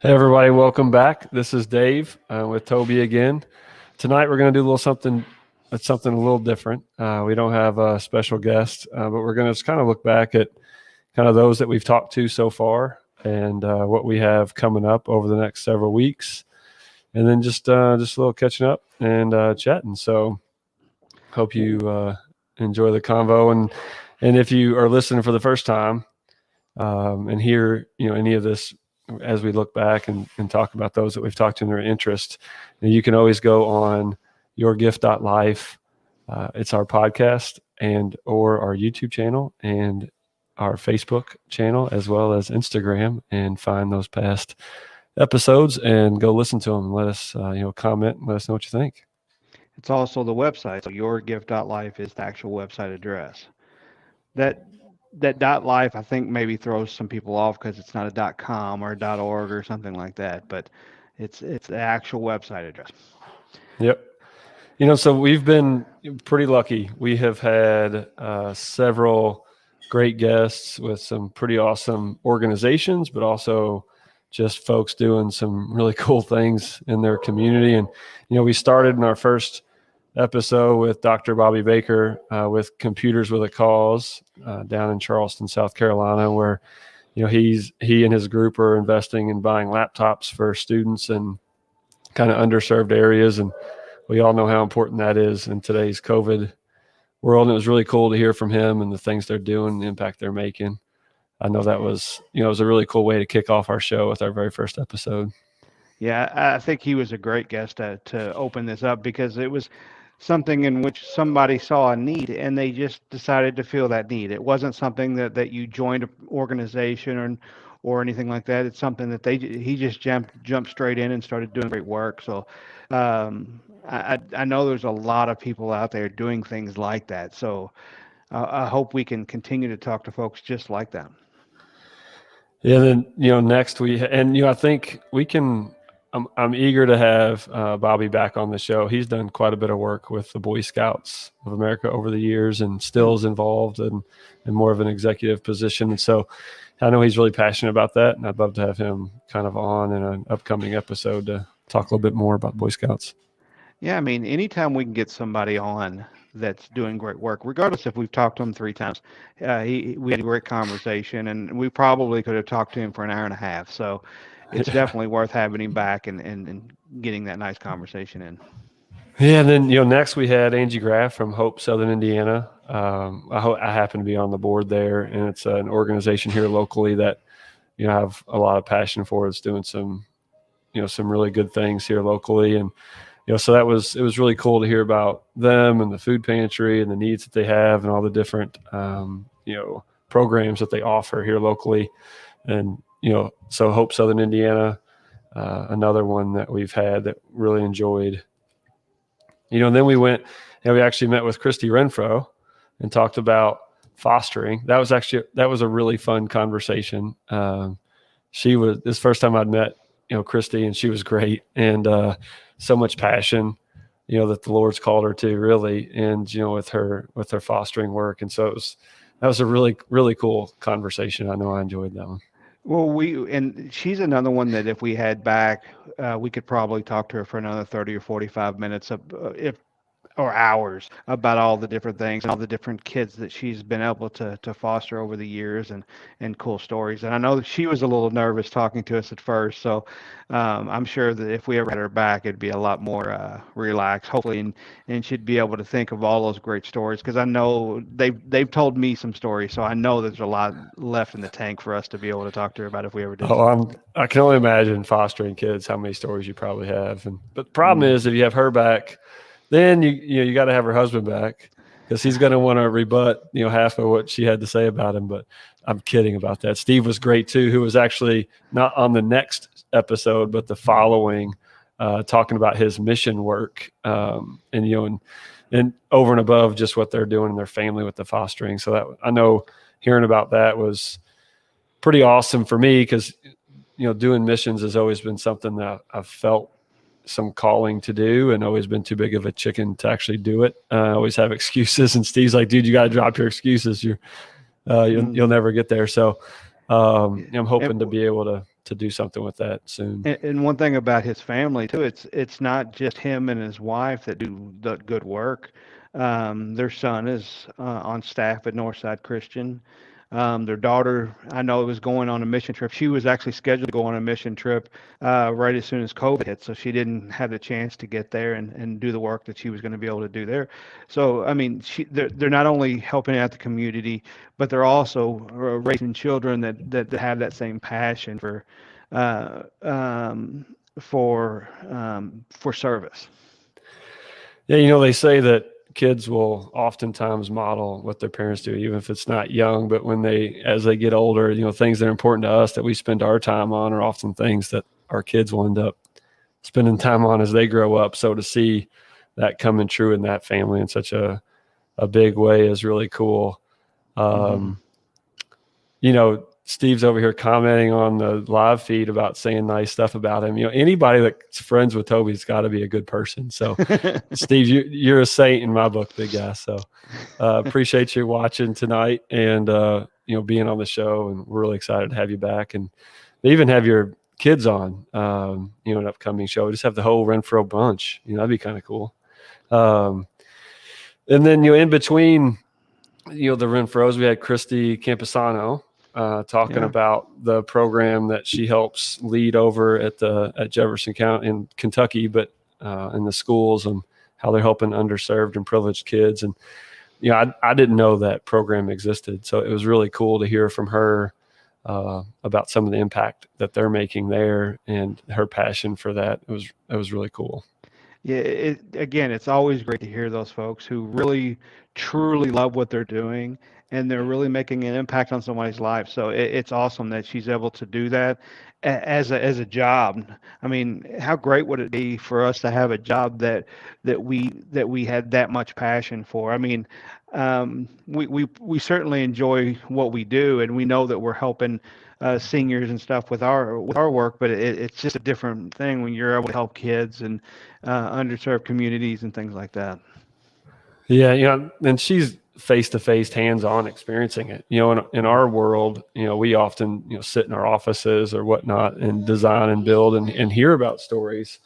Hey everybody, welcome back. This is Dave with Toby again. Tonight we're going to do a little something that's something a little different. We don't have a special guest, but we're going to just kind of look back at kind of those that we've talked to so far and what we have coming up over the next several weeks, and then just a little catching up and chatting. So hope you enjoy the convo, and if you are listening for the first time and hear any of this as we look back and talk about those that we've talked to in their interest, you can always go on yourgift.life. It's our podcast and or our YouTube channel and our Facebook channel, as well as Instagram, and find those past episodes and go listen to them and let us comment and let us know what you think. It's also the website. So yourgift.life is the actual website address. That .life, I think, maybe throws some people off because it's not a .com or a .org or something like that, but it's the actual website address. Yep. So we've been pretty lucky. We have had several great guests with some pretty awesome organizations, but also just folks doing some really cool things in their community. And, we started in our first episode with Dr. Bobby Baker with Computers with a Cause down in Charleston, South Carolina, where he and his group are investing in buying laptops for students in kind of underserved areas, and we all know how important that is in today's COVID world. And it was really cool to hear from him and the things they're doing, the impact they're making. I know that was it was a really cool way to kick off our show with our very first episode. Yeah, I think he was a great guest to open this up because it was something in which somebody saw a need and they just decided to fill that need. It wasn't something that you joined an organization or anything like that. It's something that he just jumped straight in and started doing great work. So I know there's a lot of people out there doing things like that. So I hope we can continue to talk to folks just like that. Yeah. Then next I think we can. I'm eager to have Bobby back on the show. He's done quite a bit of work with the Boy Scouts of America over the years and still is involved in more of an executive position. And so I know he's really passionate about that, and I'd love to have him kind of on in an upcoming episode to talk a little bit more about Boy Scouts. Yeah, I mean, anytime we can get somebody on that's doing great work, regardless if we've talked to him 3 times, we had a great conversation, and we probably could have talked to him for an hour and a half. So it's definitely worth having him back and getting that nice conversation in. Yeah, and then next we had Angie Graff from Hope Southern Indiana. I happen to be on the board there, and it's an organization here locally that I have a lot of passion for. It's doing some really good things here locally, and so it was really cool to hear about them and the food pantry and the needs that they have and all the different programs that they offer here locally. And so Hope Southern Indiana, another one that we've had that really enjoyed. And then we went and we actually met with Christy Renfro and talked about fostering. That was a really fun conversation. She was this first time I'd met Christy, and she was great, and so much passion that the Lord's called her to, really, and with her fostering work. And so that was a really, really cool conversation. I know I enjoyed that one. Well, and she's another one that if we had back, we could probably talk to her for another 30 or 45 minutes or hours about all the different things and all the different kids that she's been able to foster over the years and cool stories. And I know that she was a little nervous talking to us at first, so I'm sure that if we ever had her back, it'd be a lot more relaxed, hopefully, and she'd be able to think of all those great stories, because I know they've told me some stories, so I know there's a lot left in the tank for us to be able to talk to her about if we ever did. I can only imagine fostering kids, how many stories you probably have. But the problem is, if you have her back, then you got to have her husband back, because he's going to want to rebut half of what she had to say about him. But I'm kidding about that. Steve was great too, who was actually not on the next episode but the following, talking about his mission work, and over and above just what they're doing in their family with the fostering. So that, I know, hearing about that was pretty awesome for me, because doing missions has always been something that I've felt some calling to do, and always been too big of a chicken to actually do it. I always have excuses, and Steve's like, dude, you got to drop your excuses. You'll never get there. So I'm hoping to be able to to do something with that soon. And one thing about his family too, it's not just him and his wife that do the good work. Their son is on staff at Northside Christian. Their daughter, I know, was going on a mission trip. She was actually scheduled to go on a mission trip right as soon as COVID hit, so she didn't have the chance to get there and do the work that she was going to be able to do there. So, I mean, they're not only helping out the community, but they're also raising children that have that same passion uh, um, for service. Yeah, you know, they say that kids will oftentimes model what their parents do, even if it's not young, but as they get older, you know, things that are important to us that we spend our time on are often things that our kids will end up spending time on as they grow up. So to see that coming true in that family in such a big way is really cool. You know, Steve's over here commenting on the live feed about saying nice stuff about him. You know, anybody that's friends with Toby's got to be a good person. So, Steve, you're a saint in my book, big guy. So, appreciate you watching tonight and you know, being on the show. And we're really excited to have you back and even have your kids on. You know, an upcoming show. Just have the whole Renfro bunch. You know, that'd be kind of cool. And then, you know, in between, you know, the Renfros, we had Christy Camposano. Talking about the program that she helps lead over at Jefferson County in Kentucky, but in the schools and how they're helping underserved and privileged kids. And, you know, I didn't know that program existed. So it was really cool to hear from her about some of the impact that they're making there and her passion for that. It was really cool. Yeah, again, it's always great to hear those folks who really, truly love what they're doing and they're really making an impact on somebody's life. So it's awesome that she's able to do that as a job. I mean, how great would it be for us to have a job that we had that much passion for? I mean, we certainly enjoy what we do, and we know that we're helping seniors and stuff with our work, but it's just a different thing when you're able to help kids and underserved communities and things like that. Yeah, you know, and she's face-to-face, hands-on experiencing it. You know, in our world, you know, we often, you know, sit in our offices or whatnot and design and build and hear about stories.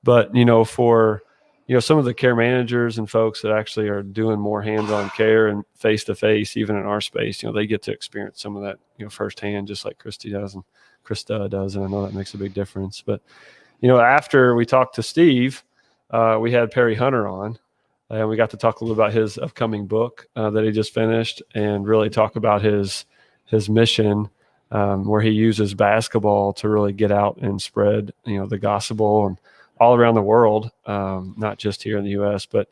But, you know, for, you know, some of the care managers and folks that actually are doing more hands-on care and face-to-face, even in our space, you know, they get to experience some of that, you know, firsthand, just like Christy does and Krista does. And I know that makes a big difference. But, you know, after we talked to Steve, we had Perry Hunter on. And we got to talk a little about his upcoming book that he just finished and really talk about his mission where he uses basketball to really get out and spread, you know, the gospel and all around the world, not just here in the U.S. But,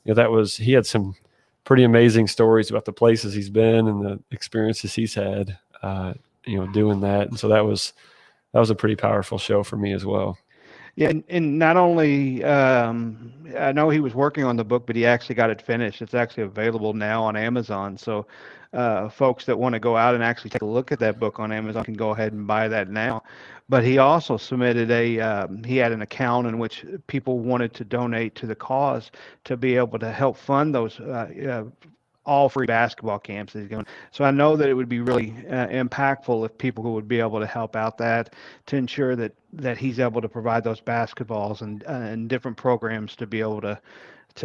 you know, he had some pretty amazing stories about the places he's been and the experiences he's had, you know, doing that. And so that was a pretty powerful show for me as well. Yeah, and not only I know he was working on the book, but he actually got it finished. It's actually available now on Amazon. So folks that want to go out and actually take a look at that book on Amazon can go ahead and buy that now. But he also submitted he had an account in which people wanted to donate to the cause to be able to help fund those all free basketball camps that he's going. So I know that it would be really impactful if people who would be able to help out that to ensure that he's able to provide those basketballs and different programs to be able to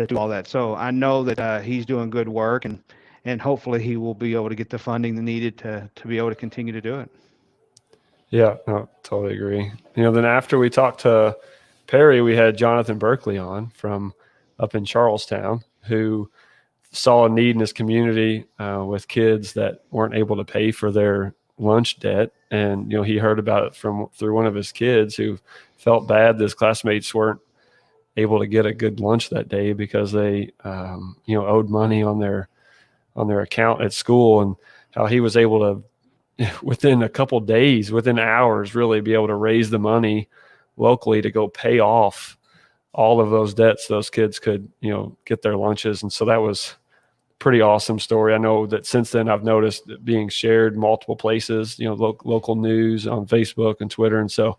do all that. So I know that he's doing good work and hopefully he will be able to get the funding needed to be able to continue to do it. Yeah, no, totally agree. You know, then after we talked to Perry, we had Jonathan Berkeley on from up in Charlestown, who saw a need in his community with kids that weren't able to pay for their lunch debt. And, you know, he heard about it through one of his kids who felt bad that his classmates weren't able to get a good lunch that day because they, you know, owed money on their account at school, and how he was able to, within a couple days, within hours, really be able to raise the money locally to go pay off all of those debts. Those kids could, you know, get their lunches. And so that was pretty awesome story. I know that since then I've noticed it being shared multiple places, you know, local news on Facebook and Twitter. And so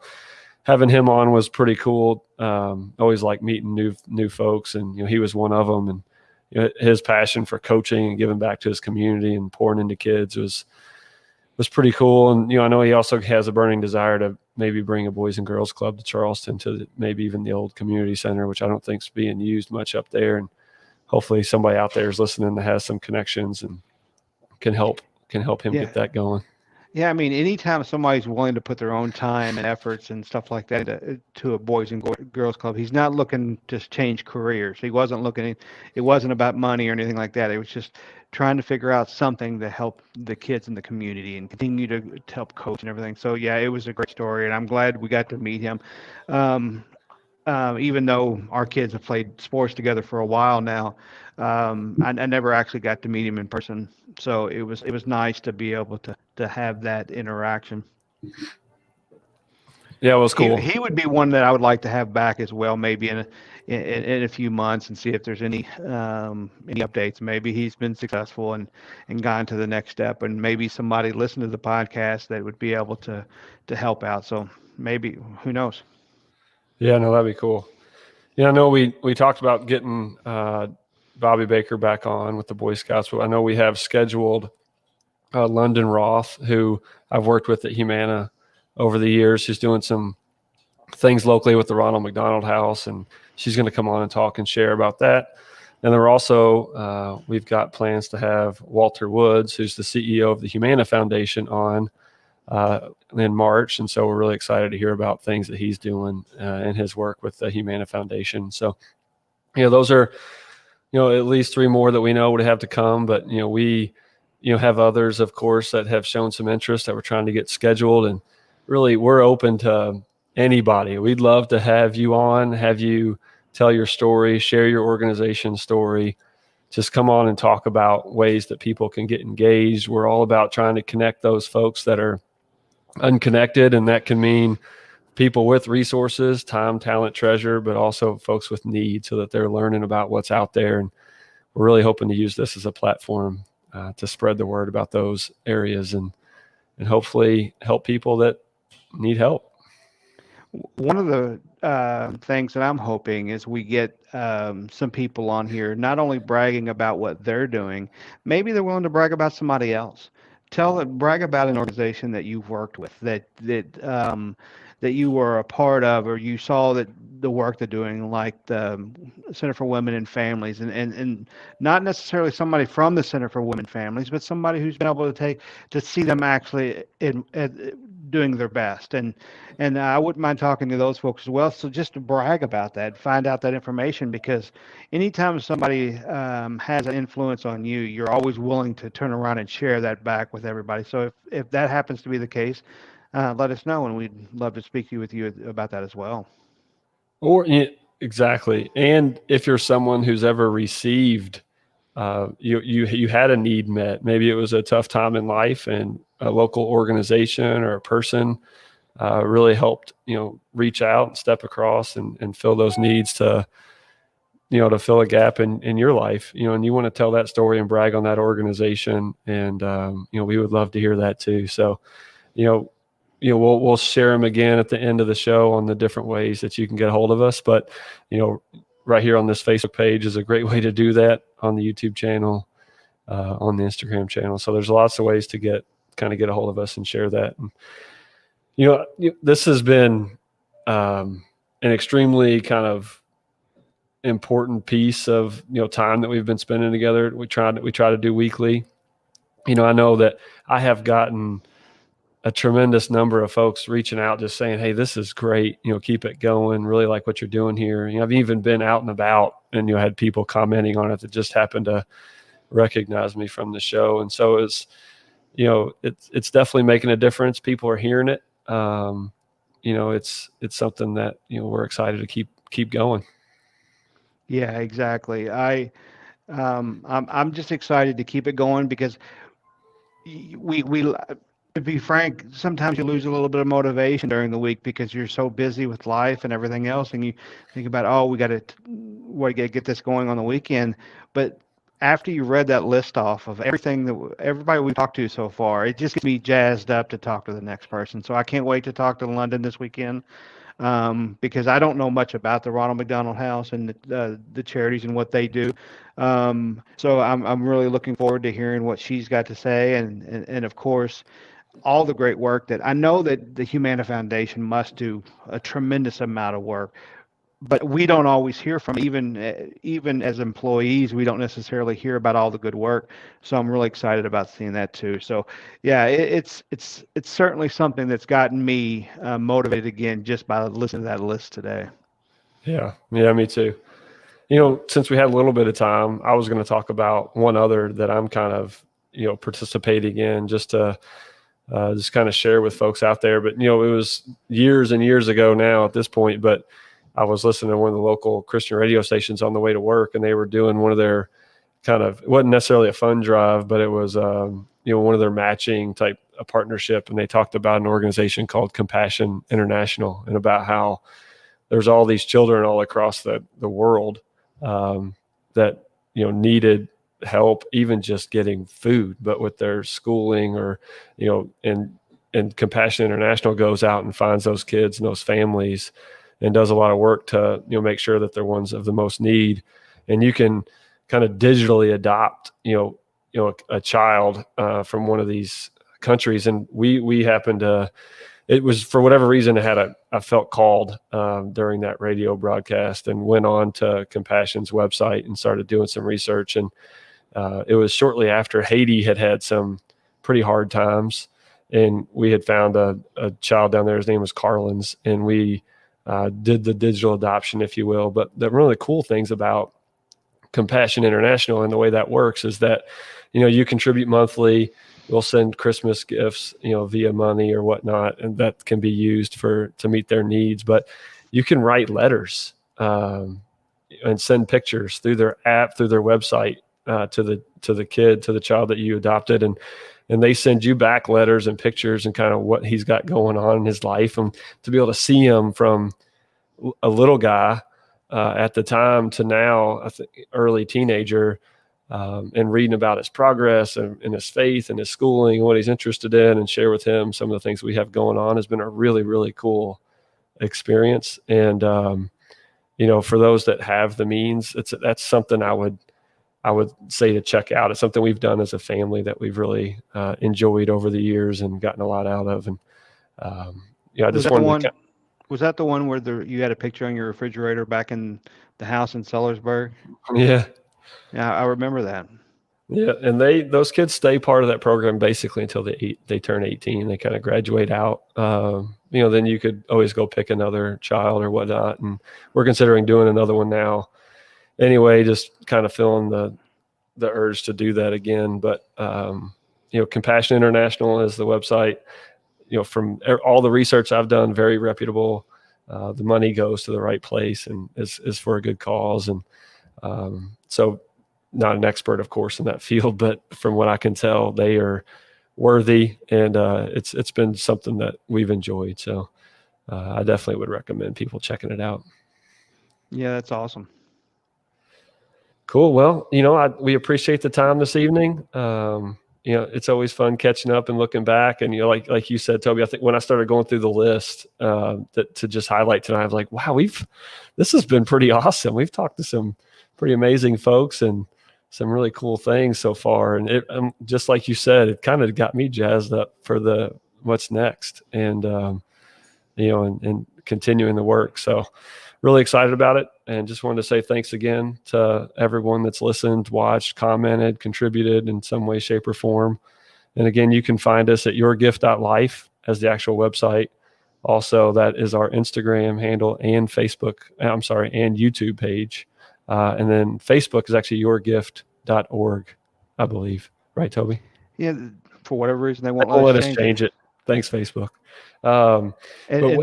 having him on was pretty cool. Always like meeting new folks, and, you know, he was one of them. And, you know, his passion for coaching and giving back to his community and pouring into kids was pretty cool. And, I know he also has a burning desire to maybe bring a Boys and Girls Club to Charleston, to maybe even the old community center, which I don't think is being used much up there. And hopefully somebody out there is listening that has some connections and can help him Yeah. get that going. Yeah, I mean, anytime somebody's willing to put their own time and efforts and stuff like that to a boys and girls club, he's not looking to change careers. He wasn't looking. It wasn't about money or anything like that. It was just trying to figure out something to help the kids in the community and continue to help coach and everything. So yeah, it was a great story, and I'm glad we got to meet him. Um, Even though our kids have played sports together for a while now, I never actually got to meet him in person. So it was nice to be able to have that interaction. Yeah, it was He cool. he would be one that I would like to have back as well, maybe in a few months, and see if there's any updates. Maybe he's been successful and gone to the next step, and maybe somebody listened to the podcast that would be able to help out. So maybe, who knows? Yeah, no, that'd be cool. Yeah, I know we talked about getting Bobby Baker back on with the Boy Scouts. But I know we have scheduled London Roth, who I've worked with at Humana over the years. She's doing some things locally with the Ronald McDonald House, and she's going to come on and talk and share about that. And then we've got plans to have Walter Woods, who's the CEO of the Humana Foundation, on in March. And so we're really excited to hear about things that he's doing in his work with the Humana Foundation. So, those are, at least three more that we know would have to come. But, we, have others, of course, that have shown some interest that we're trying to get scheduled. And really, we're open to anybody. We'd love to have you on, have you tell your story, share your organization story. Just come on and talk about ways that people can get engaged. We're all about trying to connect those folks that are unconnected, and that can mean people with resources, time, talent, treasure, but also folks with need, so that they're learning about what's out there. And we're really hoping to use this as a platform to spread the word about those areas and hopefully help people that need help. One of the things that I'm hoping is we get some people on here, not only bragging about what they're doing, maybe they're willing to brag about somebody else. Brag about an organization that you've worked with, that you were a part of, or you saw that the work they're doing, like the Center for Women and Families, and not necessarily somebody from the Center for Women and Families, but somebody who's been able to see them actually doing their best. And I wouldn't mind talking to those folks as well. So just to brag about that, find out that information, because anytime somebody has an influence on you, you're always willing to turn around and share that back with everybody. So if that happens to be the case, let us know, and we'd love to speak with you about that as well. Or exactly. And if you're someone who's ever received, you had a need met, maybe it was a tough time in life, and a local organization or a person really helped, reach out and step across and fill those needs to fill a gap in your life, and you want to tell that story and brag on that organization. And, we would love to hear that too. So, we'll share them again at the end of the show on the different ways that you can get a hold of us. But, right here on this Facebook page is a great way to do that, on the YouTube channel, on the Instagram channel. So there's lots of ways to get a hold of us and share that. And, this has been an extremely kind of important piece of, time that we've been spending together. We try to do weekly. I know that I have gotten a tremendous number of folks reaching out, just saying, "Hey, this is great. Keep it going. Really like what you're doing here." I've even been out and about, and had people commenting on it that just happened to recognize me from the show. And so it's definitely making a difference. People are hearing it. It's something that we're excited to keep going. Yeah, exactly. I'm just excited to keep it going, because we to be frank, sometimes you lose a little bit of motivation during the week because you're so busy with life and everything else, and you think about, oh, we got to get this going on the weekend. But after you read that list off of everything that everybody we talked to so far, it just gets me jazzed up to talk to the next person. So I can't wait to talk to London this weekend, because I don't know much about the Ronald McDonald House and the charities and what they do. So I'm really looking forward to hearing what she's got to say, and of course, all the great work that I know that the Humana Foundation must do a tremendous amount of work, but we don't always hear from even as employees, we don't necessarily hear about all the good work. So I'm really excited about seeing that too. So yeah, it's certainly something that's gotten me motivated again just by listening to that list today. Yeah, me too. Since we had a little bit of time, I was going to talk about one other that I'm kind of participating in, just to just kind of share with folks out there. But it was years and years ago now at this point, but I was listening to one of the local Christian radio stations on the way to work, and they were doing one of their it wasn't necessarily a fund drive, but it was, one of their matching type of partnership. And they talked about an organization called Compassion International, and about how there's all these children all across the world that, needed help, even just getting food, but with their schooling or, and Compassion International goes out and finds those kids and those families and does a lot of work to, make sure that they're ones of the most need. And you can kind of digitally adopt, a child from one of these countries. And we happened to, it was for whatever reason, I felt called during that radio broadcast, and went on to Compassion's website and started doing some research. And it was shortly after Haiti had some pretty hard times, and we had found a child down there. His name was Carlins, and we did the digital adoption, if you will. But the really cool things about Compassion International and the way that works is that, you contribute monthly. We'll send Christmas gifts, via money or whatnot, and that can be used to meet their needs. But you can write letters and send pictures through their app, through their website, to the child that you adopted, and they send you back letters and pictures and kind of what he's got going on in his life, and to be able to see him from a little guy at the time to now, I think early teenager. And reading about his progress and his faith and his schooling and what he's interested in, and share with him some of the things we have going on, has been a really, really cool experience. And, for those that have the means, that's something I would say to check out. It's something we've done as a family that we've really enjoyed over the years and gotten a lot out of. And, I just wanted to. Was that the one where you had a picture on your refrigerator back in the house in Sellersburg? Yeah. Yeah, I remember that. Yeah, and those kids stay part of that program basically until they turn 18. They kind of graduate out. Then you could always go pick another child or whatnot. And we're considering doing another one now. Anyway, just kind of feeling the urge to do that again. But Compassion International is the website. From all the research I've done, very reputable. The money goes to the right place and is for a good cause. And so, not an expert, of course, in that field, but from what I can tell, they are worthy, and it's been something that we've enjoyed. So I definitely would recommend people checking it out. Yeah, that's awesome. Cool. Well, we appreciate the time this evening. It's always fun catching up and looking back. And like you said, Toby, I think when I started going through the list that to just highlight tonight, I was like, wow, this has been pretty awesome. We've talked to some pretty amazing folks and some really cool things so far. And it, just like you said, it kind of got me jazzed up for what's next, and and continuing the work. So really excited about it, and just wanted to say thanks again to everyone that's listened, watched, commented, contributed in some way, shape, or form. And again, you can find us at yourgift.life as the actual website. Also, that is our Instagram handle and and YouTube page. And then Facebook is actually yourgift.org, I believe. Right, Toby? Yeah, for whatever reason, they won't let us change it. Thanks, Facebook. And then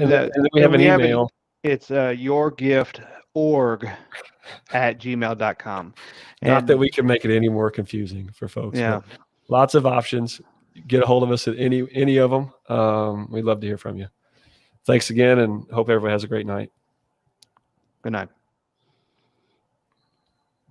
we have an email. It's yourgiftorg@gmail.com. Not that we can make it any more confusing for folks. Yeah. Lots of options. Get a hold of us at any of them. We'd love to hear from you. Thanks again, and hope everybody has a great night. Good night.